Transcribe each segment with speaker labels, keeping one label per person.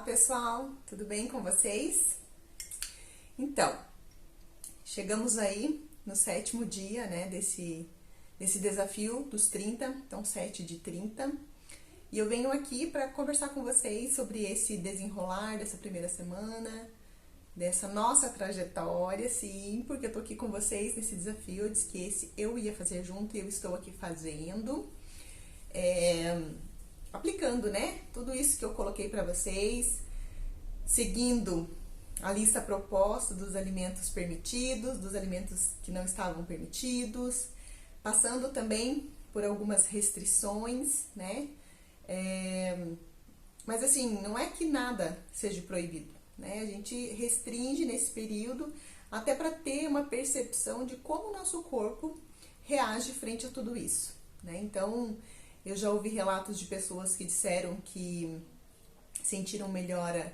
Speaker 1: pessoal, tudo bem com vocês? Então, chegamos aí no 7º dia, né, desse desafio dos 30, então 7 de 30. E eu venho aqui para conversar com vocês sobre esse desenrolar dessa primeira semana, dessa nossa trajetória, sim, porque eu tô aqui com vocês nesse desafio. Eu disse que esse eu ia fazer junto e eu estou aqui fazendo. Aplicando, né, tudo isso que eu coloquei para vocês, seguindo a lista proposta dos alimentos permitidos, dos alimentos que não estavam permitidos, passando também por algumas restrições, né, mas assim, não é que nada seja proibido, né, a gente restringe nesse período até para ter uma percepção de como o nosso corpo reage frente a tudo isso, né, então eu já ouvi relatos de pessoas que disseram que sentiram melhora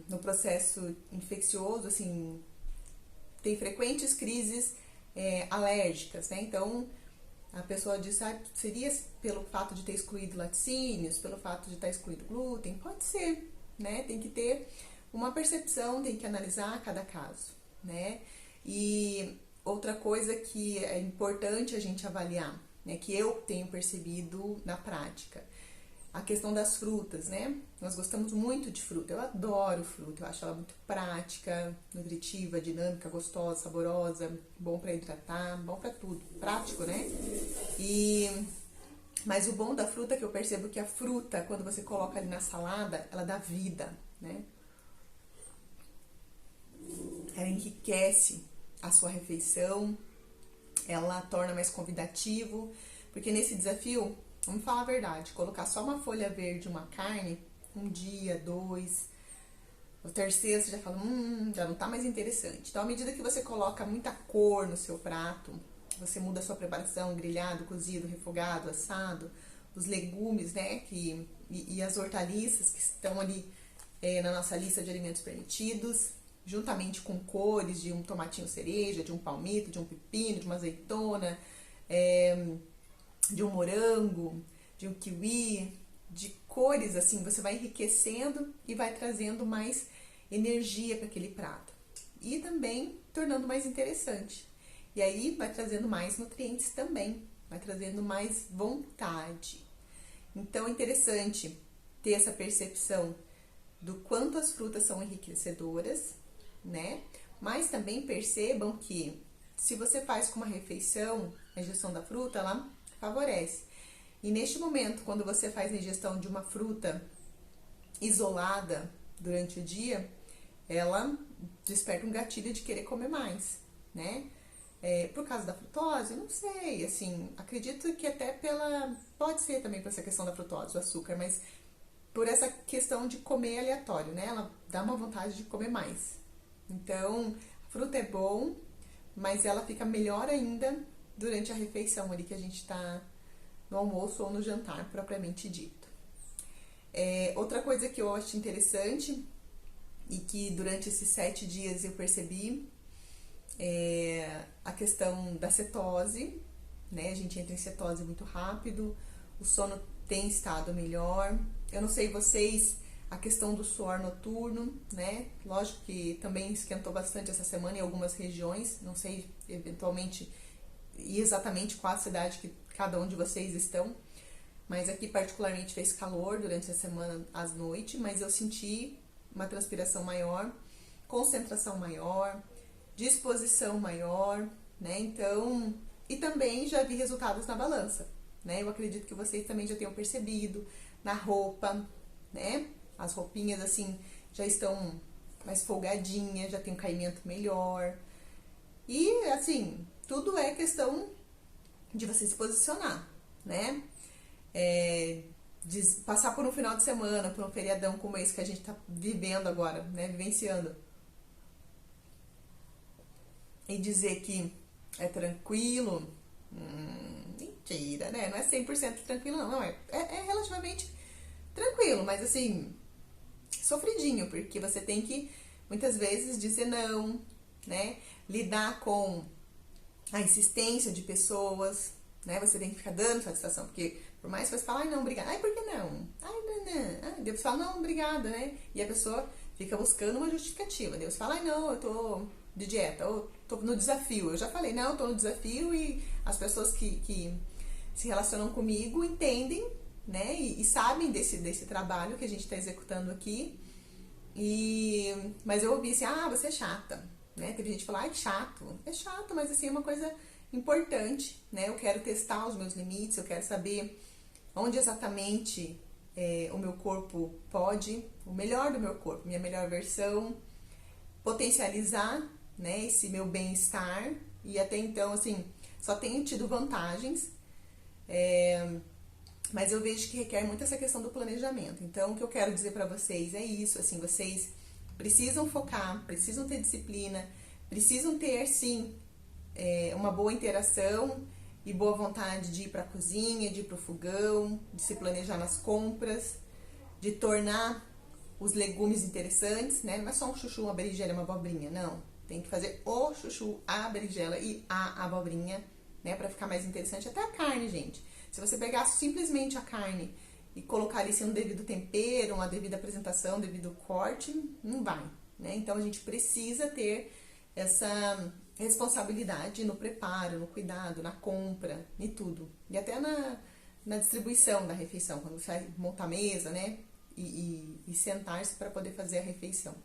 Speaker 1: no processo infeccioso, assim, tem frequentes crises alérgicas, né? Então, a pessoa diz, seria pelo fato de ter excluído laticínios, pelo fato de estar excluído glúten? Pode ser, né? Tem que ter uma percepção, tem que analisar cada caso, né? E outra coisa que é importante a gente avaliar, né, que eu tenho percebido na prática, a questão das frutas, né? Nós gostamos muito de fruta, eu adoro fruta, eu acho ela muito prática, nutritiva, dinâmica, gostosa, saborosa, bom para hidratar, bom para tudo, prático, né? Mas o bom da fruta é que eu percebo que a fruta, quando você coloca ali na salada, ela dá vida, né? Ela enriquece a sua refeição, ela torna mais convidativo, porque nesse desafio, vamos falar a verdade, colocar só uma folha verde, uma carne, um dia, 2, o terceiro você já fala, já não tá mais interessante. Então, à medida que você coloca muita cor no seu prato, você muda a sua preparação, grelhado, cozido, refogado, assado, os legumes, né, e as hortaliças que estão ali na nossa lista de alimentos permitidos, juntamente com cores de um tomatinho cereja, de um palmito, de um pepino, de uma azeitona, de um morango, de um kiwi, de cores assim, você vai enriquecendo e vai trazendo mais energia para aquele prato. E também tornando mais interessante. E aí vai trazendo mais nutrientes também, vai trazendo mais vontade. Então é interessante ter essa percepção do quanto as frutas são enriquecedoras, né? Mas também percebam que se você faz com uma refeição, a ingestão da fruta, ela favorece. E neste momento, quando você faz a ingestão de uma fruta isolada durante o dia, ela desperta um gatilho de querer comer mais, né? Por causa da frutose, não sei, assim, acredito que até pode ser também por essa questão da frutose, do açúcar, mas por essa questão de comer aleatório, né? Ela dá uma vontade de comer mais. Então, a fruta é bom, mas ela fica melhor ainda durante a refeição ali que a gente tá no almoço ou no jantar, propriamente dito. Outra coisa que eu acho interessante e que durante esses 7 dias eu percebi é a questão da cetose, né? A gente entra em cetose muito rápido, o sono tem estado melhor. Eu não sei vocês, a questão do suor noturno, né? Lógico que também esquentou bastante essa semana em algumas regiões, não sei eventualmente e exatamente qual a cidade que cada um de vocês estão, mas aqui particularmente fez calor durante a semana às noites, mas eu senti uma transpiração maior, concentração maior, disposição maior, né? Então, e também já vi resultados na balança, né? Eu acredito que vocês também já tenham percebido na roupa, né? As roupinhas assim já estão mais folgadinhas, já tem um caimento melhor. E assim, tudo é questão de você se posicionar, né? De passar por um final de semana, por um feriadão como esse que a gente tá vivendo agora, né? Vivenciando. E dizer que é tranquilo, mentira, né? Não é 100% tranquilo, não. É relativamente tranquilo, mas assim, sofridinho, porque você tem que, muitas vezes, dizer não, né? Lidar com a insistência de pessoas, né? Você tem que ficar dando satisfação, porque Por mais que você fale, ai, não, obrigada. Ai, por que não? Ai, não. Ai, Deus fala, não, obrigada, né? E a pessoa fica buscando uma justificativa. Deus fala, ai, não, eu tô de dieta, ou tô no desafio. Eu já falei, não, eu tô no desafio, e as pessoas que se relacionam comigo entendem, né? E sabem desse trabalho que a gente está executando aqui. Mas eu ouvi assim, você é chata, né? Teve gente que falou, ai, que chato. É chato, mas assim, é uma coisa importante, né? Eu quero testar os meus limites, eu quero saber onde exatamente o meu corpo pode, o melhor do meu corpo, minha melhor versão, potencializar, né, esse meu bem-estar. E até então, assim, só tenho tido vantagens, mas eu vejo que requer muito essa questão do planejamento. Então, o que eu quero dizer para vocês é isso, assim, vocês precisam focar, precisam ter disciplina, precisam ter, sim, uma boa interação e boa vontade de ir para a cozinha, de ir para o fogão, de se planejar nas compras, de tornar os legumes interessantes, né? Não é só um chuchu, uma berinjela e uma abobrinha, não. Tem que fazer o chuchu, a berinjela e a abobrinha, né? Para ficar mais interessante. Até a carne, gente. Se você pegar simplesmente a carne e colocar ali sem um devido tempero, uma devida apresentação, um devido corte, não vai, né? Então a gente precisa ter essa responsabilidade no preparo, no cuidado, na compra, em tudo. E até na distribuição da refeição, quando você vai montar a mesa, né? E sentar-se para poder fazer a refeição.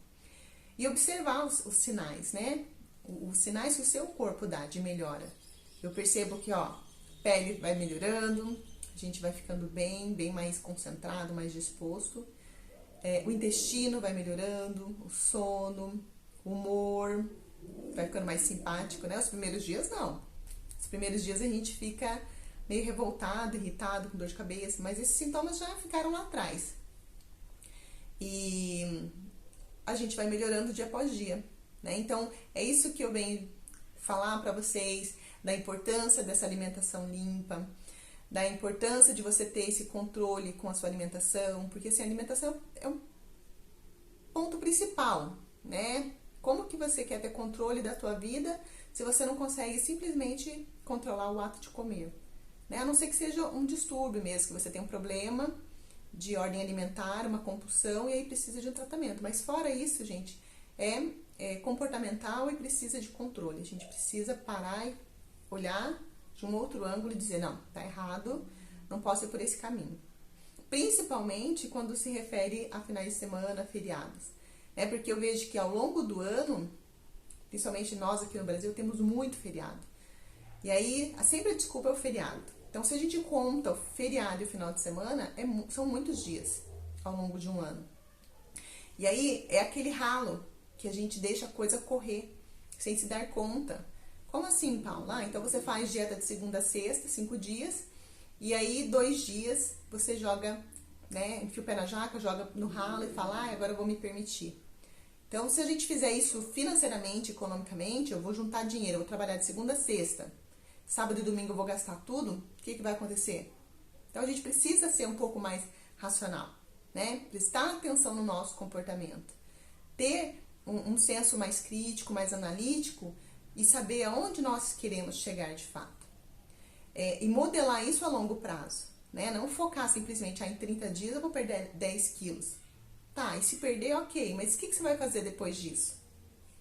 Speaker 1: E observar os sinais, né? Os sinais que o seu corpo dá de melhora. Eu percebo que, pele vai melhorando, a gente vai ficando bem mais concentrado, mais disposto. O intestino vai melhorando, o sono, o humor vai ficando mais simpático, né? Os primeiros dias, não. Os primeiros dias a gente fica meio revoltado, irritado, com dor de cabeça, mas esses sintomas já ficaram lá atrás. E a gente vai melhorando dia após dia, né? Então, é isso que eu venho falar para vocês, da importância dessa alimentação limpa, da importância de você ter esse controle com a sua alimentação, porque assim, a alimentação é um ponto principal, né? Como que você quer ter controle da tua vida se você não consegue simplesmente controlar o ato de comer, né? A não ser que seja um distúrbio mesmo, que você tem um problema de ordem alimentar, uma compulsão, e aí precisa de um tratamento. Mas fora isso, gente, é comportamental e precisa de controle. A gente precisa parar e olhar de um outro ângulo e dizer, não, tá errado, não posso ir por esse caminho. Principalmente quando se refere a finais de semana, feriados. Porque eu vejo que ao longo do ano, principalmente nós aqui no Brasil, temos muito feriado. E aí, sempre a desculpa é o feriado. Então, se a gente conta o feriado e o final de semana, são muitos dias ao longo de um ano. E aí, é aquele ralo que a gente deixa a coisa correr, sem se dar conta. Como assim, Paula? Então, você faz dieta de segunda a sexta, 5 dias, e aí 2 dias você joga, né, enfia o pé na jaca, joga no ralo e fala, agora eu vou me permitir. Então, se a gente fizer isso financeiramente, economicamente, eu vou juntar dinheiro, eu vou trabalhar de segunda a sexta, sábado e domingo eu vou gastar tudo, o que vai acontecer? Então, a gente precisa ser um pouco mais racional, né? Prestar atenção no nosso comportamento. Ter um senso mais crítico, mais analítico e saber aonde nós queremos chegar de fato. E modelar isso a longo prazo, né? Não focar simplesmente, em 30 dias eu vou perder 10 quilos. Tá, e se perder, ok, mas o que você vai fazer depois disso?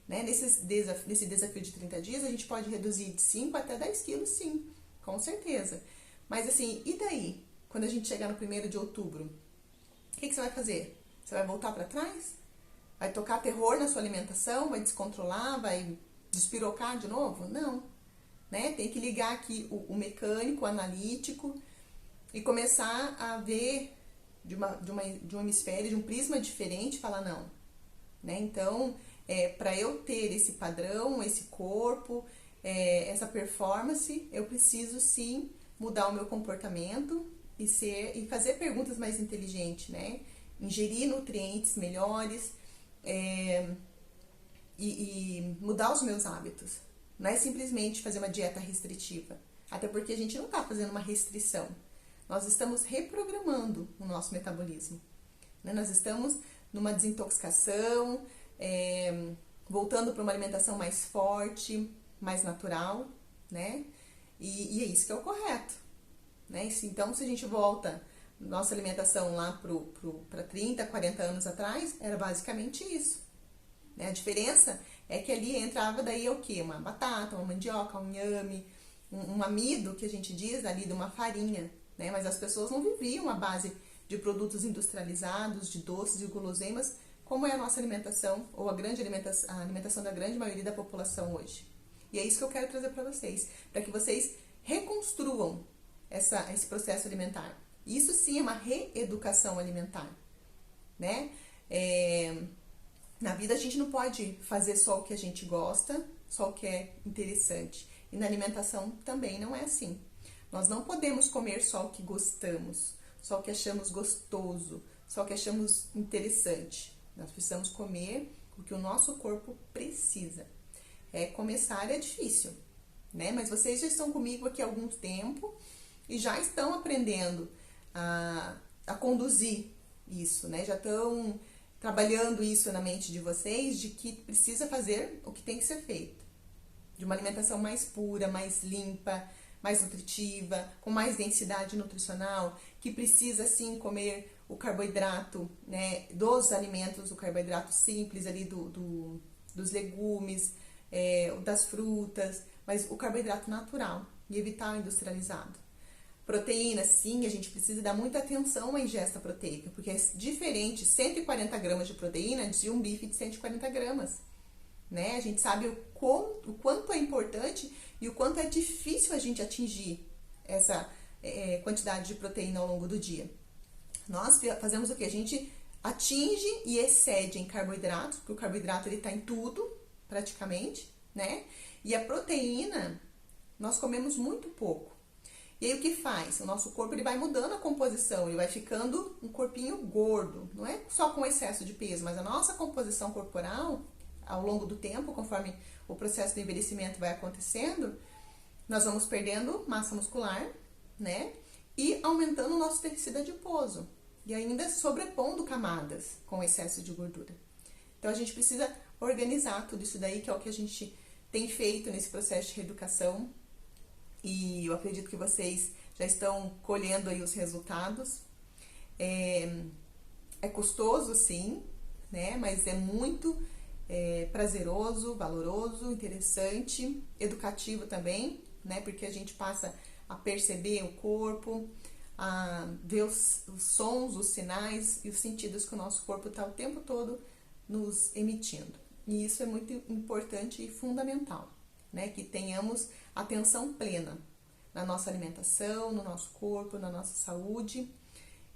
Speaker 1: Né? Nesse desafio de 30 dias, a gente pode reduzir de 5 até 10 quilos, sim, com certeza. Mas assim, e daí? Quando a gente chegar no 1º de outubro, o que você vai fazer? Você vai voltar para trás? Vai tocar terror na sua alimentação? Vai descontrolar? Vai despirocar de novo? Não. Né? Tem que ligar aqui o mecânico, o analítico e começar a ver de um hemisfério, de um prisma diferente, falar não. Né? Então, para eu ter esse padrão, esse corpo, essa performance, eu preciso sim mudar o meu comportamento e fazer perguntas mais inteligentes, né? Ingerir nutrientes melhores e mudar os meus hábitos. Não é simplesmente fazer uma dieta restritiva, até porque a gente não está fazendo uma restrição. Nós estamos reprogramando o nosso metabolismo. Né? Nós estamos numa desintoxicação, voltando para uma alimentação mais forte, mais natural, né? E é isso que é o correto. né? Então, se a gente volta nossa alimentação lá para 30, 40 anos atrás, era basicamente isso, né? A diferença é que ali entrava daí o quê? Uma batata, uma mandioca, um inhame, um amido, que a gente diz ali, de uma farinha, né? Mas as pessoas não viviam à base de produtos industrializados, de doces e guloseimas, como é a nossa alimentação, ou a alimentação da grande maioria da população hoje. E é isso que eu quero trazer para vocês reconstruam esse processo alimentar. Isso sim é uma reeducação alimentar, né? Na vida a gente não pode fazer só o que a gente gosta, só o que é interessante. E na alimentação também não é assim. Nós não podemos comer só o que gostamos, só o que achamos gostoso, só o que achamos interessante. Nós precisamos comer o que o nosso corpo precisa. Começar é difícil, né? Mas vocês já estão comigo aqui há algum tempo e já estão aprendendo a conduzir isso, né? Já estão trabalhando isso na mente de vocês, de que precisa fazer o que tem que ser feito. De uma alimentação mais pura, mais limpa, mais nutritiva, com mais densidade nutricional, que precisa sim comer o carboidrato, né, dos alimentos, o carboidrato simples ali dos legumes, das frutas, mas o carboidrato natural e evitar o industrializado. Proteína, sim, a gente precisa dar muita atenção à ingesta proteica, porque é diferente 140 gramas de proteína de um bife de 140 gramas. Né? A gente sabe o quanto é importante e o quanto é difícil a gente atingir essa quantidade de proteína ao longo do dia. Nós fazemos o que? A gente atinge e excede em carboidratos, porque o carboidrato está em tudo, praticamente, né? E a proteína, nós comemos muito pouco. E aí o que faz? O nosso corpo ele vai mudando a composição, ele vai ficando um corpinho gordo. Não é só com excesso de peso, mas a nossa composição corporal, ao longo do tempo, conforme o processo de envelhecimento vai acontecendo, nós vamos perdendo massa muscular, né? E aumentando o nosso tecido adiposo. E ainda sobrepondo camadas com excesso de gordura. Então a gente precisa organizar tudo isso daí, que é o que a gente tem feito nesse processo de reeducação. E eu acredito que vocês já estão colhendo aí os resultados. É custoso, sim, né? Mas é muito prazeroso, valoroso, interessante, educativo também, né? Porque a gente passa a perceber o corpo, a ver os sons, os sinais e os sentidos que o nosso corpo está o tempo todo nos emitindo. E isso é muito importante e fundamental, né? Que tenhamos atenção plena na nossa alimentação, no nosso corpo, na nossa saúde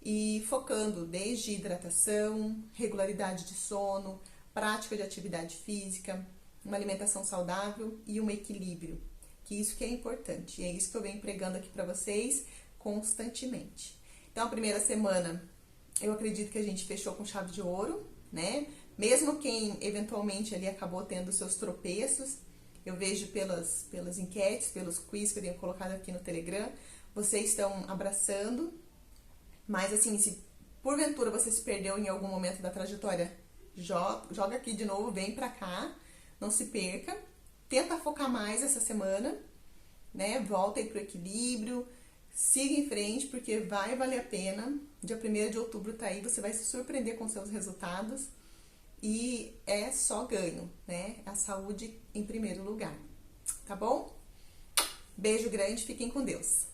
Speaker 1: e focando desde hidratação, regularidade de sono, prática de atividade física, uma alimentação saudável e um equilíbrio, que isso que é importante. E é isso que eu venho pregando aqui para vocês constantemente. Então, a primeira semana, eu acredito que a gente fechou com chave de ouro, né? Mesmo quem eventualmente ali acabou tendo seus tropeços, eu vejo pelas enquetes, pelos quiz que eu tenho colocado aqui no Telegram, vocês estão abraçando, mas assim, se porventura você se perdeu em algum momento da trajetória, joga aqui de novo, vem pra cá, não se perca, tenta focar mais essa semana, né? Volta aí pro equilíbrio, siga em frente, porque vai valer a pena. Dia 1º de outubro tá aí, você vai se surpreender com seus resultados e é só ganho, né? A saúde em primeiro lugar, tá bom? Beijo grande, fiquem com Deus.